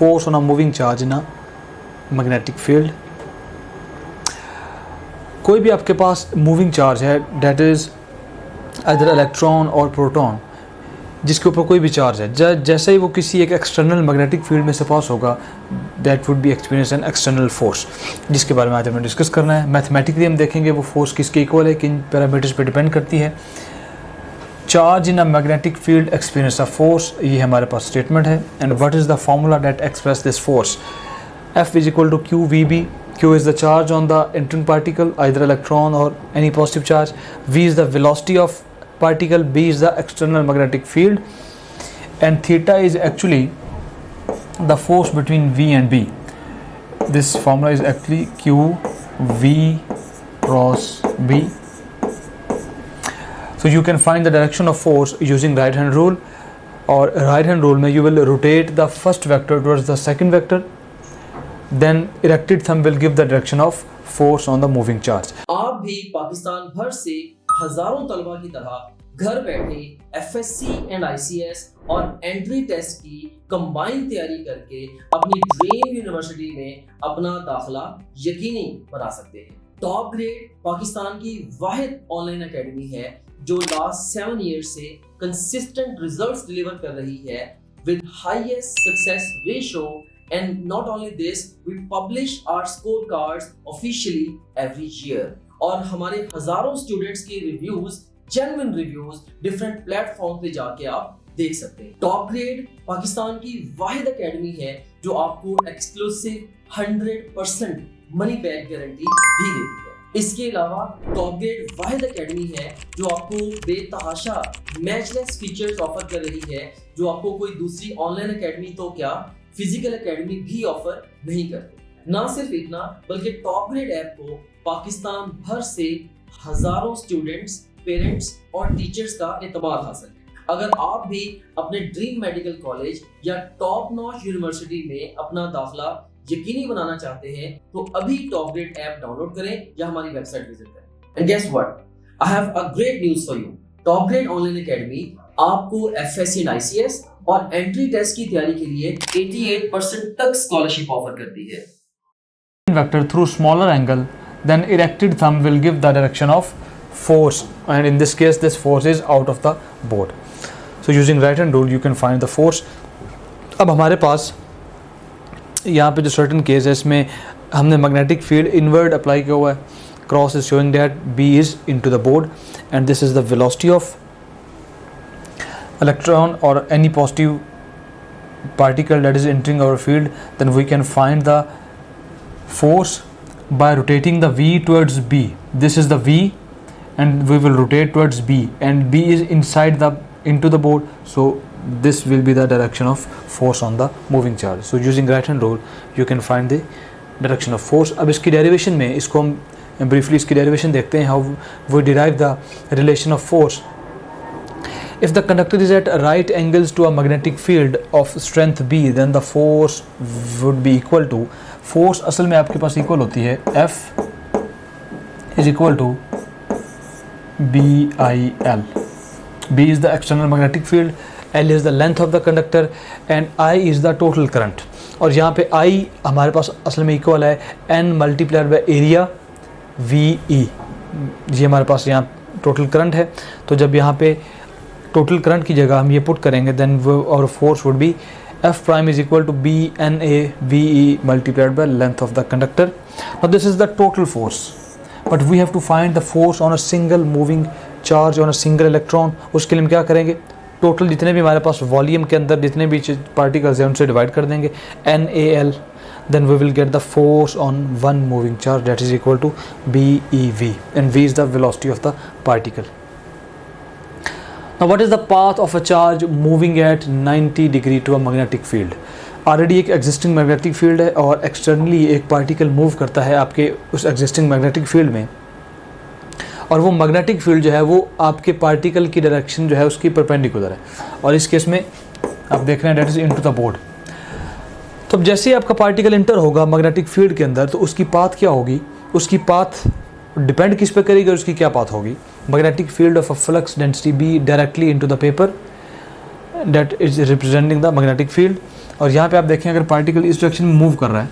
force on a moving charge in a magnetic field. कोई भी आपके पास मूविंग चार्ज है, डेट इज़ आइदर इलेक्ट्रॉन और प्रोटॉन, जिसके ऊपर कोई भी चार्ज है, जैसे ही वो किसी एक एक्सटर्नल मैग्नेटिक फील्ड में से पास होगा, that would be experience an external force, जिसके बारे में आज हमें डिस्कस करना है। मैथमेटिकली हम देखेंगे वो फोर्स किसके इक्वल है, किन पैरामीटर्स पे डिपेंड करती है। Charge in a magnetic field experience a force, ये हमारे पास स्टेटमेंट है। And what is the formula that express this force? F is equal to QVB. Q is the charge on the entering particle, either electron or any positive charge. V is the velocity of particle. B is the external magnetic field. And theta is actually the force between V and B. This formula is actually QV cross B. So you can find the direction of force using right hand rule. Or right hand rule में you will rotate the first vector towards the second vector. Then erected thumb will give the direction of force on the moving charge. आप भी पाकिस्तान भर से हजारों तलबा की तरह घर बैठे FSC एंड ICS और एंट्री टेस्ट की कंबाइन तैयारी करके अपनी ड्रीम यूनिवर्सिटी में अपना दाखिला यकीनी बना सकते हैं। टॉप ग्रेड पाकिस्तान की वाहिद ऑनलाइन एकेडमी है जो लास्ट 7 ईयर्स से कंसिस्टेंट रिजल्ट्स डिलीवर कर रही है with highest success ratio. And not only this, we publish our scorecards officially every year. और हमारे हजारों स्टूडेंट्स के reviews, genuine reviews different platform पे जाके आप देख सकते हैं। टॉप ग्रेड पाकिस्तान की वाहिद एकेडमी है जो आपको एक्सक्लूसिव 100% मनी बैक गारंटी भी देती है। इसके अलावा टॉप ग्रेड वाहिद एकेडमी है जो आपको बेतहाशा मैचलेस फीचर्स ऑफर कर रही है, जो आपको कोई दूसरी ऑनलाइन एकेडमी तो क्या फिजिकल एकेडमी भी ऑफर नहीं करते। ना सिर्फ इतना बल्कि टॉप ग्रेड ऐप को पाकिस्तान भर से हजारों स्टूडेंट्स, पेरेंट्स और टीचर्स का एतमाद हासिल है। अगर आप भी अपने ड्रीम मेडिकल कॉलेज या टॉप नॉच यूनिवर्सिटी में अपना दाखिला यकीनी बनाना चाहते हैं तो अभी टॉप ग्रेड ऐप डाउनलोड करें या हमारी वेबसाइट विजिट करें। And guess what, I have a great news for you. Top grade online academy आपको FSC एंड ICS और एंट्री टेस्ट की तैयारी के लिए 88% तक स्कॉलरशिप ऑफर करती है। Vector through smaller angle, then erected thumb will give the direction of force, and in this case this force is out of the board. So using right hand rule you can find the force. अब हमारे पास यहाँ पे जो certain case है इसमें हमने magnetic field inward apply किया हुआ है। Cross is showing that B is into the board and this is the velocity of electron or any positive particle that is entering our field. Then we can find the force by rotating the V towards B. This is the V and we will rotate towards B, and B is inside into the board, so this will be the direction of force on the moving charge. So using right hand rule you can find the direction of force. अब इसकी derivation में इसको हम briefly इसकी derivation देखते हैं, how we derive the relation of force. If the conductor is at right angles to a magnetic field of strength B, then the force would be equal to, force असल में आपके पास equal होती है F is equal to BIL. B is the external magnetic field, L is the length of the conductor and I is the total current. और यहाँ पे I हमारे पास असल में इक्वल है N multiplied by area VE। ये हमारे पास यहाँ टोटल करंट है, तो जब यहाँ पे टोटल करंट की जगह हम ये पुट करेंगे देन और force would be F prime is equal to BNA VE multiplied by length of the conductor. Now this is the total force, but we have to find the force on a single moving charge on a single electron. उसके लिए हम क्या करेंगे, total जितने भी हमारे पास volume के अंदर जितने भी पार्टिकल्स हैं उनसे डिवाइड कर देंगे NaL, then we will get the force on one moving charge that is equal to BeV, and V is the velocity of the particle. Now what is the path of a charge moving at 90 degree to a magnetic field? Already एक existing magnetic field है और externally एक particle move करता है आपके उस existing magnetic field में, और वो मैग्नेटिक फील्ड जो है वो आपके पार्टिकल की डायरेक्शन जो है उसकी परपेंडिकुलर है, और इस केस में आप देख रहे हैं that is into the board. तो अब जैसे ही आपका पार्टिकल इंटर होगा मैग्नेटिक फील्ड के अंदर तो उसकी पाथ क्या होगी, उसकी पाथ डिपेंड किस पे करेगी और उसकी क्या पाथ होगी। Magnetic field of a flux density be directly into the paper that is representing the magnetic field, और यहाँ पे आप देखें अगर पार्टिकल इस डायरेक्शन में मूव कर रहा है,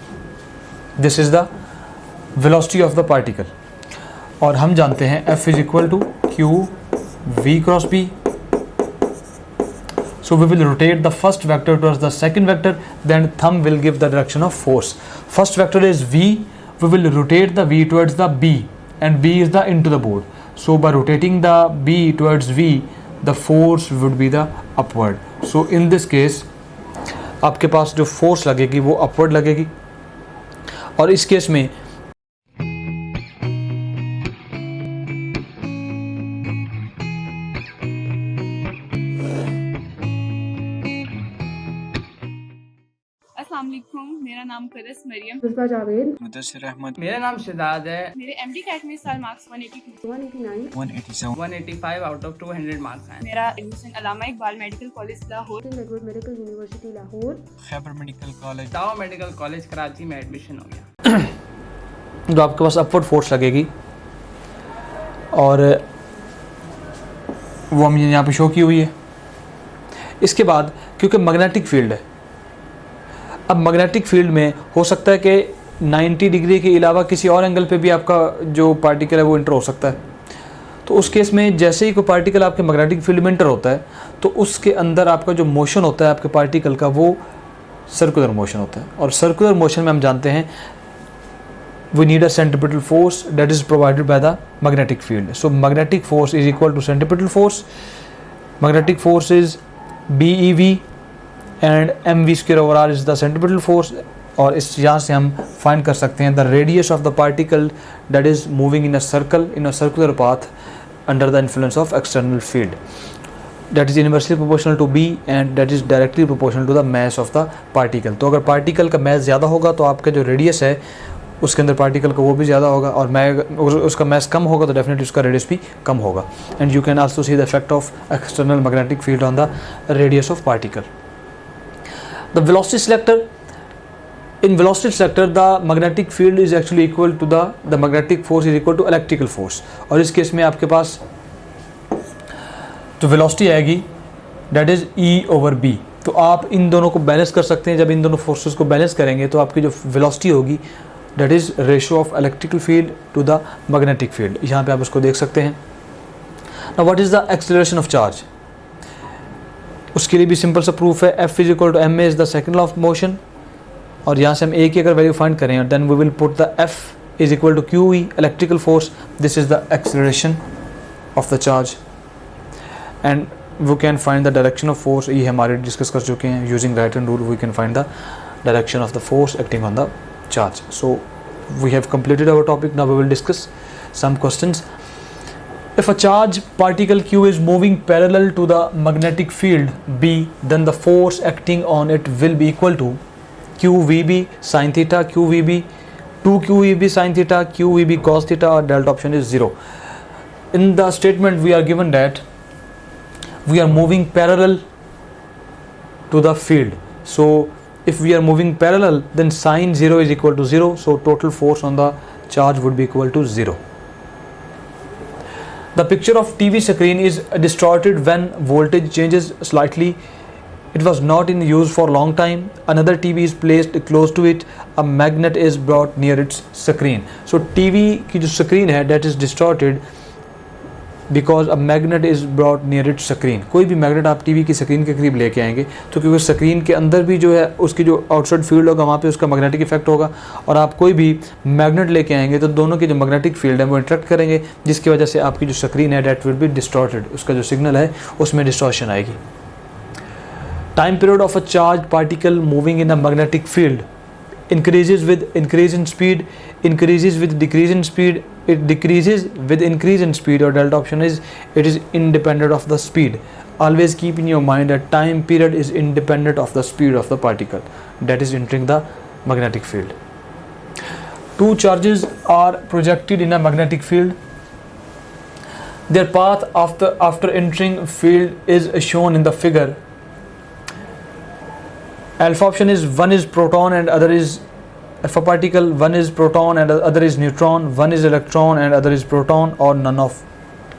this is the velocity of the particle, और हम जानते हैं F is equal to q v cross B. So we will rotate the first vector towards the second vector, then thumb will give the direction of force. First vector is V, we will rotate the V towards the B, and B is the into the board. So by rotating the B towards V, the force would be the upward. So in this case आपके पास जो force लगेगी वो upward लगेगी, और इस case में अस्सलाम वालेकुम, मेरा नाम करस मरियम, मिसबा जावेद, मुदस्सिर अहमद, मेरा नाम शिदाद है. मेरे एमडी कैट में इस साल मार्क्स 182, 189, 187, 185 आउट ऑफ 200 मार्क्स हैं. मेरा admission Allama Iqbal medical college Lahore, Edward medical university Lahore, Khyber medical college, Dow medical college Karachi में एडमिशन हो गया. जो आपके पास अपवर्ड फोर्स लगेगी, और वो हम यहाँ पे शो की हुई है. इसके बाद क्योंकि मैग्नेटिक फील्ड है, अब मैग्नेटिक फील्ड में हो सकता है कि 90 डिग्री के अलावा किसी और एंगल पे भी आपका जो पार्टिकल है वो इंटर हो सकता है. तो उस केस में जैसे ही कोई पार्टिकल आपके मैग्नेटिक फील्ड में इंटर होता है तो उसके अंदर आपका जो मोशन होता है आपके पार्टिकल का वो सर्कुलर मोशन होता है. और सर्कुलर मोशन में हम जानते हैं we need a centripetal force that is provided by the magnetic field. So magnetic force is equal to centripetal force. Magnetic force is BeV and mv square over r is the centripetal force. और इस यहाँ से हम find कर सकते हैं the radius of the particle that is moving in a circle in a circular path under the influence of external field. That is inversely proportional to b and that is directly proportional to the mass of the particle. तो अगर particle का mass ज़्यादा होगा तो आपका जो radius है उसके अंदर पार्टिकल का वो भी ज़्यादा होगा, और उसका मैस कम होगा तो डेफिनेटली उसका रेडियस भी कम होगा. And you can also see the effect of external magnetic field on the radius of particle. The velocity selector, in velocity selector the magnetic field is actually equal to the magnetic force is equal to electrical force. और इस case में आपके पास जो velocity आएगी that is E over B. तो आप इन दोनों को बैलेंस कर सकते हैं. जब इन दोनों फोर्सेस को बैलेंस करेंगे तो आपकी जो वेलोसिटी होगी that is ratio of electrical field to the magnetic field. यहाँ पे आप उसको देख सकते हैं. Now what is the acceleration of charge? उसके लिए भी सिंपल सा प्रूफ है. F is equal to ma is the second law of motion. और यहाँ से हम a की अगर वैल्यू फाइंड करें then we will put the f is equal to QE electrical force. This is the acceleration of the charge and we can find the direction of force. ये हमारे discuss कर चुके हैं. Using right hand rule we can find the direction of the force acting on the charge. So we have completed our topic. Now we will discuss some questions. If a charge particle Q is moving parallel to the magnetic field B, then the force acting on it will be equal to QVB sin theta, QVB 2QVB sin theta, QVB cos theta, or delta option is 0. In the statement we are given that we are moving parallel to the field. So if we are moving parallel then sin 0 is equal to 0. So total force on the charge would be equal to 0. The picture of TV screen is distorted when voltage changes slightly. It was not in use for a long time. Another TV is placed close to it. A magnet is brought near its screen. So TV की जो screen है that is distorted because a magnet is brought near its screen. कोई भी magnet आप TV की screen के करीब लेके आएंगे तो क्योंकि स्क्रीन के अंदर भी जो है उसकी जो आउटसाइड फील्ड होगा वहाँ पे उसका मैग्नेटिक इफेक्ट होगा, और आप कोई भी मैग्नेट लेके आएंगे तो दोनों की जो मैग्नेटिक फील्ड है वो इंटरेक्ट करेंगे, जिसकी वजह से आपकी जो स्क्रीन है डेट विल बी डिस्टॉर्टेड. उसका जो सिग्नल है उसमें डिस्टॉर्शन आएगी. Time period of a charged particle moving in a magnetic field increases with increase in speed, increases with decrease in speed, it decreases with increase in speed, or delta option is it is independent of the speed. Always keep in your mind that time period is independent of the speed of the particle that is entering the magnetic field. Two charges are projected in a magnetic field. Their path after entering field is shown in the figure. Alpha option is one is proton and other is alpha particle, one is proton and other is neutron, one is electron and other is proton, or none of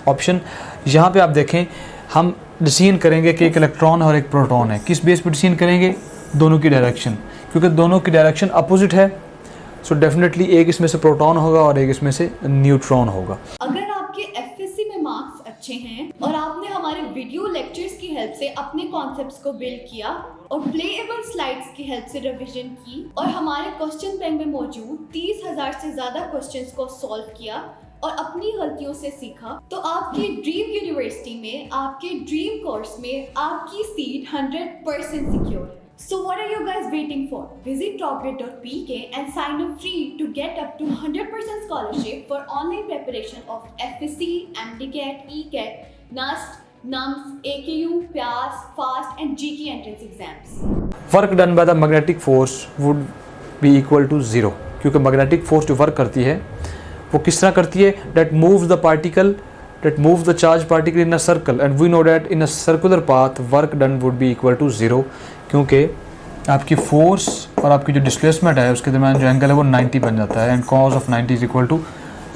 option. यहाँ पे आप देखें हम decision करेंगे कि एक electron और एक प्रोटॉन है. किस बेस पर डिसीजन करेंगे? दोनों की डायरेक्शन, क्योंकि दोनों की डायरेक्शन अपोजिट है, सो डेफिनेटली एक इसमें से प्रोटॉन होगा और एक इसमें से न्यूट्रॉन होगा। अगर आपके एफएससी में मार्क्स अच्छे हैं और आपने हमारे वीडियो लेक्चर्स की हेल्प से अपने कॉन्सेप्ट्स को बिल्ड किया और प्लेएबल स्लाइड्स की हेल्प से रिवीजन की और हमारे क्वेश्चन बैंक में मौजूद 30,000 से ज़्यादा क्वेश्चंस को सॉल्व किया और अपनी गलतियों से सीखा, तो आपकी ड्रीम यूनिवर्सिटी में, आपके ड्रीम कोर्स में आपकी सीट 100% सिक्योर है। So what are you guys waiting for? Visit topgrade.pk and sign up free to get up to 100% scholarship for online preparation of FSC, MDCAT, ECAT, NUST, NUMS, AKU, PAS, FAST and GK entrance exams. Work done by the magnetic force would be equal to 0, क्योंकि magnetic force जो work करती है वो किस तरह करती है, that moves the charged particle in a circle and we know that in a circular path work done would be equal to 0, क्योंकि आपकी फोर्स और आपकी जो डिस्प्लेसमेंट है उसके दरमियान जो एंगल है वो 90 बन जाता है and cos of 90 is equal to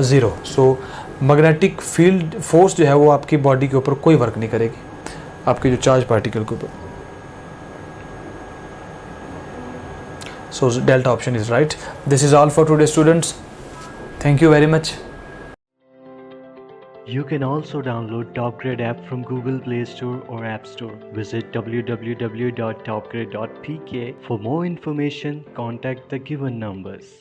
0। So magnetic field force जो है वो आपकी बॉडी के ऊपर कोई वर्क नहीं करेगी, आपके जो चार्ज पार्टिकल के ऊपर। So delta option is right. This is all for today students, thank you very much. You can also download TopGrade app from Google Play Store or App Store. Visit www.topgrade.pk for more information. Contact the given numbers.